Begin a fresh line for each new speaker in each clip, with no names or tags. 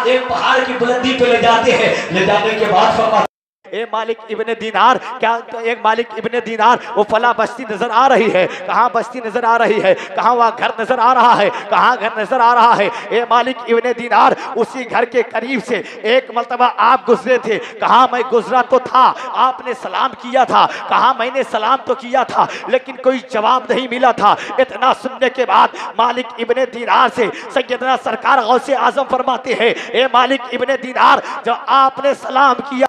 एक पहाड़ की बुलंदी पे ले जाते हैं, ले जाने के बाद फरमाते ए मालिक इब्ने दीनार, क्या तो एक मालिक इब्ने दीनार वो फला बस्ती नजर आ रही है, कहाँ बस्ती नजर आ रही है, कहाँ वहाँ घर नजर आ रहा है, कहाँ घर नजर आ रहा है। ए मालिक इब्ने दीनार उसी घर के करीब से एक मर्तबा आप गुजरे थे, कहाँ मैं गुजरा तो था, आपने सलाम किया था, कहाँ मैंने सलाम तो किया था लेकिन कोई जवाब नहीं मिला था। इतना सुनने के बाद मालिक इब्ने दीनार से सैयदना सरकार गौसे आजम फरमाते हैं, ए मालिक इब्ने दीनार जब आपने सलाम किया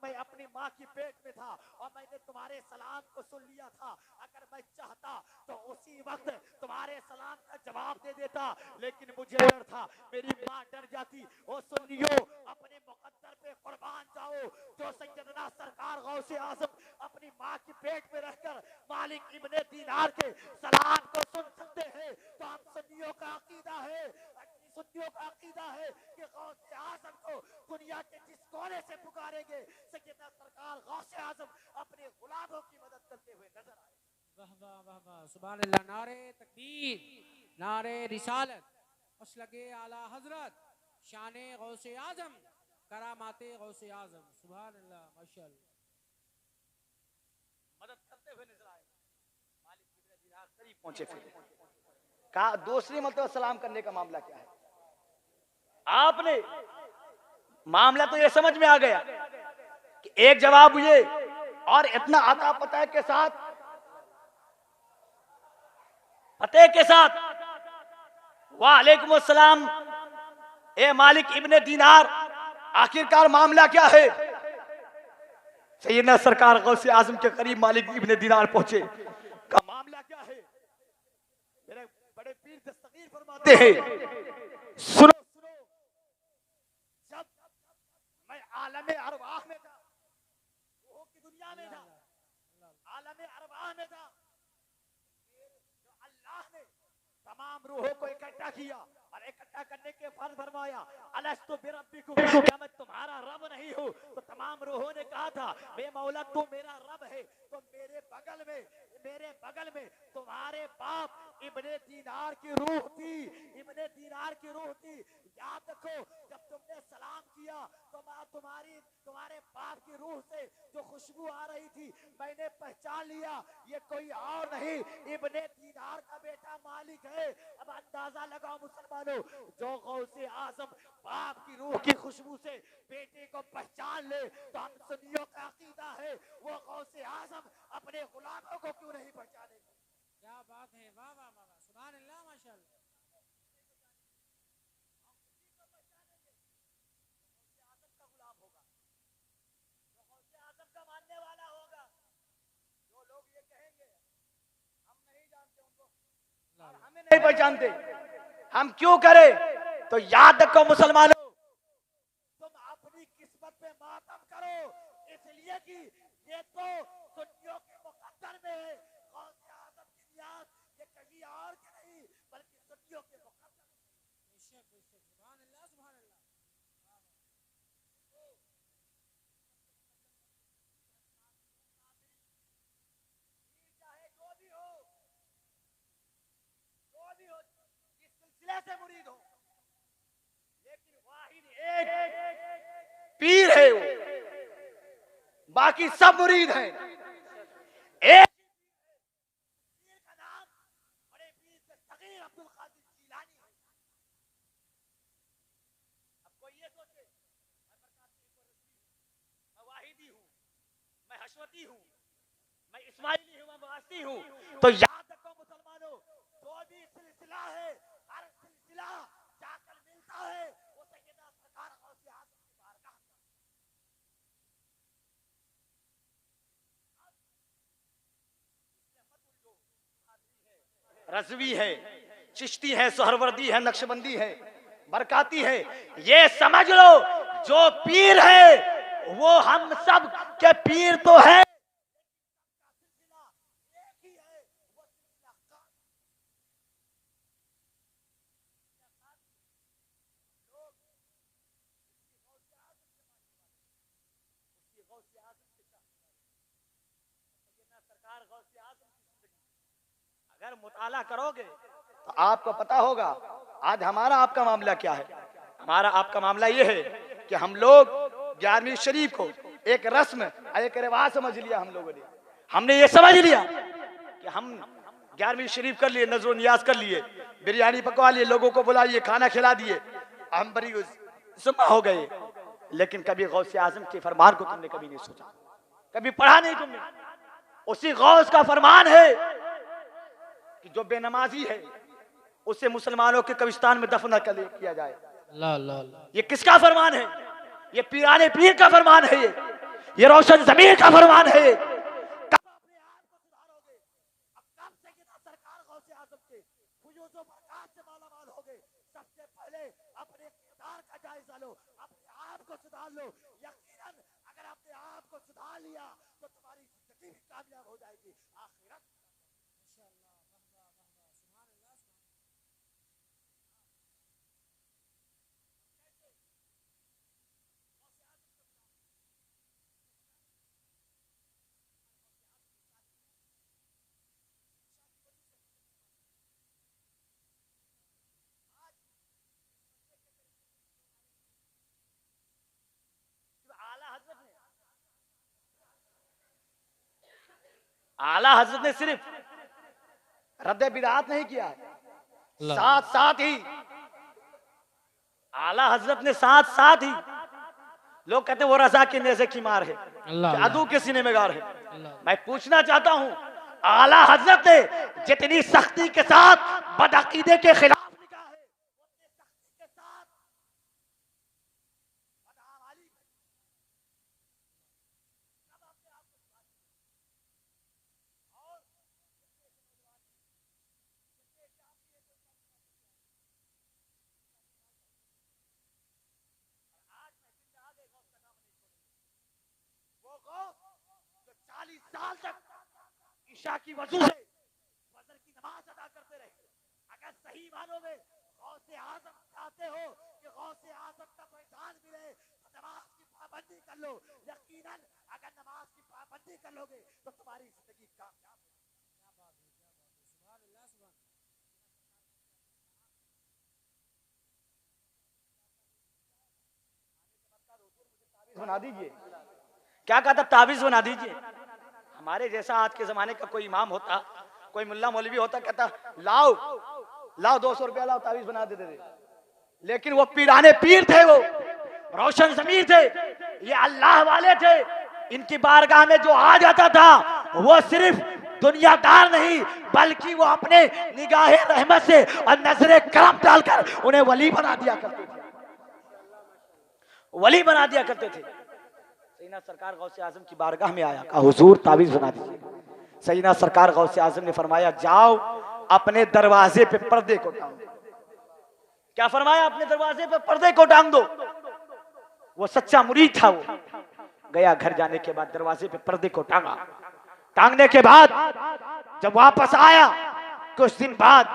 मैं अपनी माँ की पेट में था और मैंने तुम्हारे सलाम को सुन लिया था। अगर मैं चाहता तो उसी वक्त तुम्हारे सलाम का जवाब दे देता, लेकिन मुझे डर था मेरी माँ डर जाती। ओ सुनियो, अपने मुकद्दर पे कुर्बान जाओ। जो सैयदना सरकार गौसे आजम अपनी माँ की पेट में रहकर मालिक इब्ने दीनार के सलाम को सुन सकते हैं, तो हम सुन्नियों का अकीदा है, सुन्नियों का अकीदा है कि गौसे आजम को दुनिया के जिस कोने से पुकारेंगे सैयदना सरकार गौसे आजम अपने गुलामों की मदद करते हुए नजर आए।
वाह वाह वाह वाह, सुभान अल्लाह। नारे तकबीर, नारे रिसालत, मसलके आला हजरत, शाने गौसे आजम, करामाते गौसे आजम, सुभान अल्लाह, माशाअल्लाह।
मदद करते हुए नजर आए। मालिक इब्ने दीनार करीब पहुंचे, फिर कहा दूसरी मतलब सलाम करने का मामला क्या है। आपने मामला तो ये समझ में आ गया कि एक जवाब ये और इतना आता पता के साथ, पते के साथ वालेकुम अस्सलाम ए मालिक इब्ने दीनार, आखिरकार मामला क्या है। सैयदना सरकार गौसे आजम के करीब मालिक इब्ने दीनार पहुंचे, का मामला क्या है। मेरे बड़े पीर दस्तगीर फरमाते हैं, सुनो सुनो, जब मैं आलमे अरवाह में था, रूह की दुनिया में था, आलमे अरवाह में था, तो अल्लाह ने तमाम रूहों को इकट्ठा किया और इकट्ठा करने के फर्ज फरमाया, अलस्तु बिरब्बिकुम, क्या मैं तुम्हारा रब नहीं हूँ। तो तमाम रूहों ने कहा था, बे मौला तू मेरा रब है। तो मेरे बगल में तुम्हारे बाप इब्ने दीनार की रूह थी, इब्ने दीनार की रूह थी। याद रखो, जब तुमने सलाम किया तो तुम्हारे बाप की रूह से जो खुशबू आ रही थी मैंने पहचान लिया, ये कोई और नहीं इब्ने दीनार का बेटा मालिक है। अब अंदाजा लगाओ मुसलमानों, जो गौसे आजम बाप की रूह की खुशबू से बेटे को पहचान ले, तो हम सुन्नियों का अकीदा है वो गौसे आजम अपने गुलामों को क्यों नहीं पहचानेंगे।
क्या बात है, वाह वाह वाह वाह, सुभान अल्लाह, माशाअल्लाह।
मानने वाला होगा, जो लोग ये कहेंगे हम नहीं जानते उनको और हमें नहीं पहचानते, हम क्यों करें। तो याद रखो मुसलमानों, तुम अपनी किस्मत पे मातम करो, इसलिए कि ये तो सुन्नियों के मुकद्दर में है। गौसे आजम की नियाज ये कहीं और के नहीं बल्कि सुन्नियों के मुकद्दर में।
बेशक बेशक, सुभान अल्लाह, सुभान अल्लाह।
इस सिलसिले से मुरीद हो, लेकिन वाहिद एक पीर है वो, बाकी सब मुरीद हैं। एक पीर का नाम बड़े पीर दस्तगीर अब्दुल कादिर जीलानी है। अब कोई ये सोचे मैं बरकाती हूं, मैं वाहिदी हूं, मैं हशवती हूं, मैं इस्माइली हूं, मैं वासी हूं, तो याद रखो मुसलमानों, जो भी सिलसिला है हर सिलसिला जाकर मिलता है वो सैयदना सरकार गौसे आजम की बारगाह में। रज़वी है, चिश्ती है, सोहरवर्दी है, नक्शबंदी है, बरकाती है, ये समझ लो जो पीर है वो हम सब के पीर तो है। अगर मुताला करोगे तो आपको पता होगा आज हमारा आपका मामला क्या है। हमारा आपका मामला ये है कि हम लोग 11वीं शरीफ को एक रस्म, एक रिवाज समझ लिया। हम लोगों ने, हमने ये समझ लिया कि हम 11वीं शरीफ कर लिए, नजर नियाज कर लिए, बिरयानी पकवा लिए, लोगों को बुलाइए, खाना खिला दिए, हम बड़ी जुम्मा हो गए। लेकिन कभी गौसे आजम के फरमान को तुमने कभी नहीं सोचा, कभी पढ़ा नहीं तुमने। उसी गौस का फरमान है कि जो बेनमाजी है उसे मुसलमानों के कब्रिस्तान में दफन किया जाए।
अल्लाह अल्लाह अल्लाह।
ये किसका फरमान है? ये पीराने पीर का फरमान है, ये रोशन जमीर का फरमान है। सबसे पहले अपने किरदार का जायजा लो, अपने आप को सुधार लो। यकीनन अगर अपने आप को सुधार लिया तो तुम्हारी जिंदगी भी कामयाब हो जाएगी, आखिरत आला हजरत ने सिर्फ रद्द बिदात नहीं किया है, साथ साथ ही आला हजरत ने साथ साथ ही, लोग कहते हैं वो रजा के नेज़े की मार है, जादू के सीने में गार है। मैं पूछना चाहता हूं, आला हजरत ने जितनी सख्ती के साथ बदअकीदे के खिलाफ निकाह है, उतनी सख्ती के साथ बदअमाली जो 40 साल तक ईशा की वजू से फजर की नमाज अदा करते रहे। अगर सही मानों में गौसे आजम चाहते हो कि गौसे आजम का फैजान मिले तो नमाज की पाबंदी कर लो। यकीनन अगर नमाज की पाबंदी कर लोगे तो तुम्हारी जिंदगी कामयाब होगी। बना दीजिए, क्या कहता, ताबीज बना दीजिए। हमारे जैसा आज के जमाने का कोई इमाम होता, कोई मुल्ला मौलवी होता, कहता लाओ लाओ 200 रुपया लाओ, ताबीज बना देते थे। लेकिन वो पीराने पीर थे, वो रोशन जमीर थे, ये अल्लाह वाले थे। इनकी बारगाह में जो आ जाता था वो सिर्फ दुनियादार नहीं बल्कि वो अपने निगाहे रहमत से और नजरे करम डालकर उन्हें वली बना दिया करते थे, वली बना दिया करते थे। सैयदना सरकार गौसे आजम की बारगाह में आया, कहा हुजूर ताबीज बना दीजिए। सैयदना सरकार गौसे आजम ने फरमाया जाओ अपने दरवाजे पे पर्दे को टांग दो। क्या फरमाया? अपने दरवाजे पे पर्दे को टांग दो। वो सच्चा मुरीद था, वो गया, घर जाने के बाद दरवाजे पे पर्दे को टांगा। टांगने के बाद जब वापस आया कुछ दिन बाद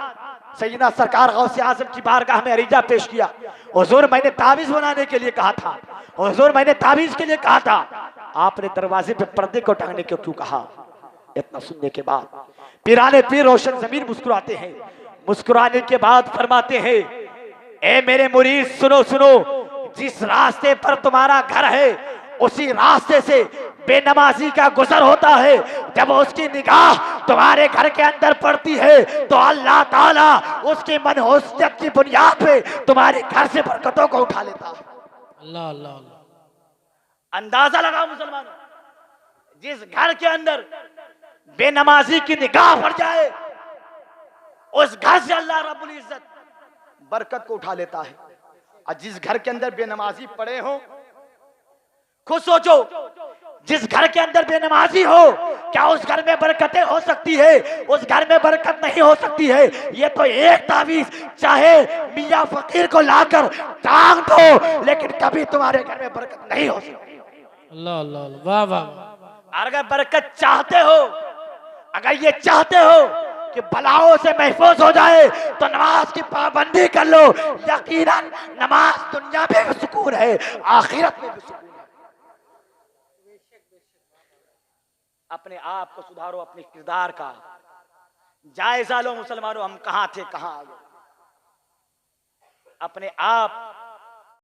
सैयदना सरकार गौसे आजम की बारगाह में अरीजा पेश किया, हुजूर मैंने ताबीज बनाने के लिए कहा था, हुजूर मैंने ताबीज के लिए कहा था, आपने दरवाजे पे पर्दे को टांगने को क्यों कहा? इतना सुनने के बाद पीराने पीर रोशन जमीर मुस्कुराते हैं। मुस्कुराने के बाद फरमाते हैं, ए मेरे मुरीद सुनो सुनो, जिस रास्ते पर तुम्हारा घर है उसी रास्ते से बेनमाजी का गुजर होता है। जब उसकी निगाह तुम्हारे घर के अंदर पड़ती है तो अल्लाह ताला उसकी मनहूसियत की बुनियाद पे तुम्हारे घर से बरकतों को उठा लेता है।
अल्लाह अल्लाह अल्लाह।
अंदाजा लगाओ मुसलमानों, जिस घर के अंदर बेनमाजी की निगाह पड़ जाए उस घर से अल्लाह रब्बुल इज्जत बरकत को उठा लेता है। और जिस घर के अंदर बेनमाजी पड़े हो, खुद सोचो, जिस घर के अंदर बेनमाजी हो क्या उस घर में बरकतें हो सकती है? उस घर में बरकत नहीं हो सकती है। ये तो एक तावीज चाहे मियां फकीर को लाकर टांग दो लेकिन कभी तुम्हारे घर में बरकत नहीं हो सकती।
अल्लाह अल्लाह अल्लाह। वाह वाह।
अगर बरकत चाहते हो, अगर ये चाहते हो कि बलाओं से महफूज हो जाए तो नमाज की पाबंदी कर लो। यकीनन नमाज दुनिया में भी सुकून है, आखिरत में भी सुकून है। अपने आप को सुधारो, अपने किरदार का जायजा लो मुसलमानों, हम कहां थे कहां आ गए। अपने आप